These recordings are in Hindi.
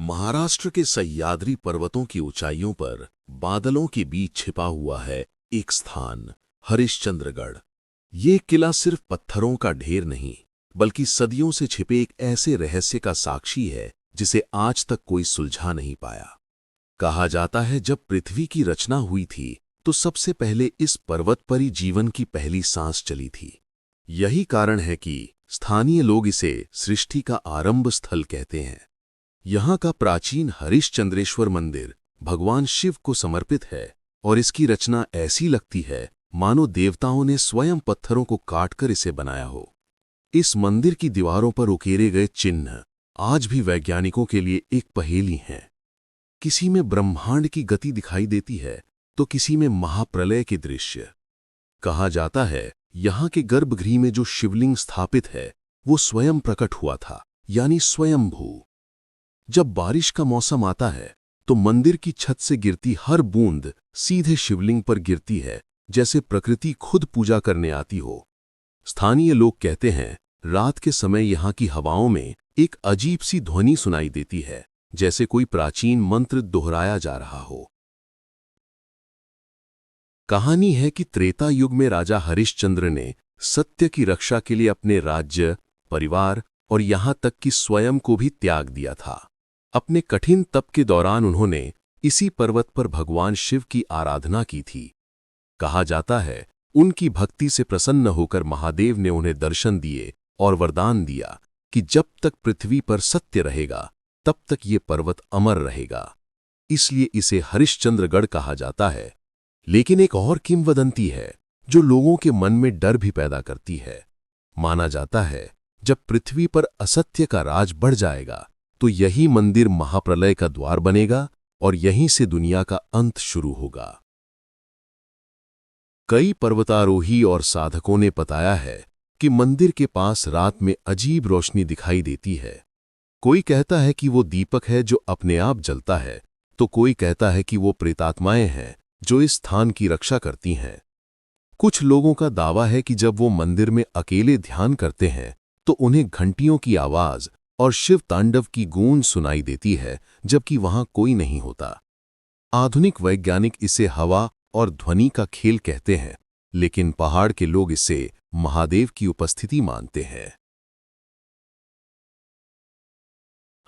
महाराष्ट्र के सह्याद्री पर्वतों की ऊंचाइयों पर बादलों के बीच छिपा हुआ है एक स्थान, हरिश्चंद्रगढ़। ये किला सिर्फ पत्थरों का ढेर नहीं, बल्कि सदियों से छिपे एक ऐसे रहस्य का साक्षी है जिसे आज तक कोई सुलझा नहीं पाया। कहा जाता है जब पृथ्वी की रचना हुई थी तो सबसे पहले इस पर्वत पर ही जीवन की पहली सांस चली थी। यही कारण है कि स्थानीय लोग इसे सृष्टि का आरंभ स्थल कहते हैं। यहाँ का प्राचीन हरिश्चंद्रेश्वर मंदिर भगवान शिव को समर्पित है और इसकी रचना ऐसी लगती है मानो देवताओं ने स्वयं पत्थरों को काटकर इसे बनाया हो। इस मंदिर की दीवारों पर उकेरे गए चिन्ह आज भी वैज्ञानिकों के लिए एक पहेली हैं। किसी में ब्रह्मांड की गति दिखाई देती है तो किसी में महाप्रलय के दृश्य। कहा जाता है यहाँ के गर्भगृह में जो शिवलिंग स्थापित है वो स्वयं प्रकट हुआ था, यानी स्वयंभू। जब बारिश का मौसम आता है तो मंदिर की छत से गिरती हर बूंद सीधे शिवलिंग पर गिरती है, जैसे प्रकृति खुद पूजा करने आती हो। स्थानीय लोग कहते हैं रात के समय यहाँ की हवाओं में एक अजीब सी ध्वनि सुनाई देती है, जैसे कोई प्राचीन मंत्र दोहराया जा रहा हो। कहानी है कि त्रेता युग में राजा हरिश्चंद्र ने सत्य की रक्षा के लिए अपने राज्य, परिवार और यहाँ तक कि स्वयं को भी त्याग दिया था। अपने कठिन तप के दौरान उन्होंने इसी पर्वत पर भगवान शिव की आराधना की थी। कहा जाता है उनकी भक्ति से प्रसन्न होकर महादेव ने उन्हें दर्शन दिए और वरदान दिया कि जब तक पृथ्वी पर सत्य रहेगा तब तक ये पर्वत अमर रहेगा। इसलिए इसे हरिश्चंद्रगढ़ कहा जाता है। लेकिन एक और किंवदंती है जो लोगों के मन में डर भी पैदा करती है। माना जाता है जब पृथ्वी पर असत्य का राज बढ़ जाएगा तो यही मंदिर महाप्रलय का द्वार बनेगा और यहीं से दुनिया का अंत शुरू होगा। कई पर्वतारोही और साधकों ने बताया है कि मंदिर के पास रात में अजीब रोशनी दिखाई देती है। कोई कहता है कि वो दीपक है जो अपने आप जलता है, तो कोई कहता है कि वो प्रेतात्माएं हैं जो इस स्थान की रक्षा करती हैं। कुछ लोगों का दावा है कि जब वो मंदिर में अकेले ध्यान करते हैं तो उन्हें घंटियों की आवाज और शिव तांडव की गूंज सुनाई देती है, जबकि वहां कोई नहीं होता। आधुनिक वैज्ञानिक इसे हवा और ध्वनि का खेल कहते हैं, लेकिन पहाड़ के लोग इसे महादेव की उपस्थिति मानते हैं।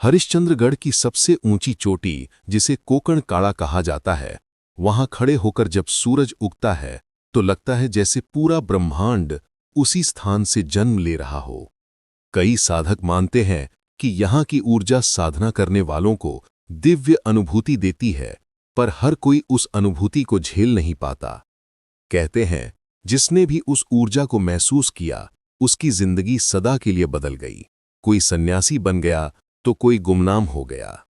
हरिश्चंद्रगढ़ की सबसे ऊंची चोटी, जिसे कोकण काड़ा कहा जाता है, वहां खड़े होकर जब सूरज उगता है तो लगता है जैसे पूरा ब्रह्मांड उसी स्थान से जन्म ले रहा हो। कई साधक मानते हैं कि यहाँ की ऊर्जा साधना करने वालों को दिव्य अनुभूति देती है, पर हर कोई उस अनुभूति को झेल नहीं पाता। कहते हैं जिसने भी उस ऊर्जा को महसूस किया उसकी जिंदगी सदा के लिए बदल गई। कोई सन्यासी बन गया तो कोई गुमनाम हो गया।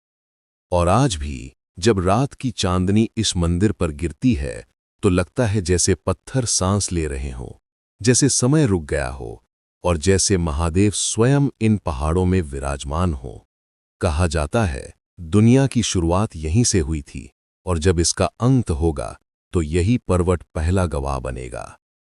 और आज भी जब रात की चांदनी इस मंदिर पर गिरती है तो लगता है जैसे पत्थर सांस ले रहे हों, जैसे समय रुक गया हो और जैसे महादेव स्वयं इन पहाड़ों में विराजमान हो। कहा जाता है दुनिया की शुरुआत यहीं से हुई थी और जब इसका अंत होगा तो यही पर्वत पहला गवाह बनेगा।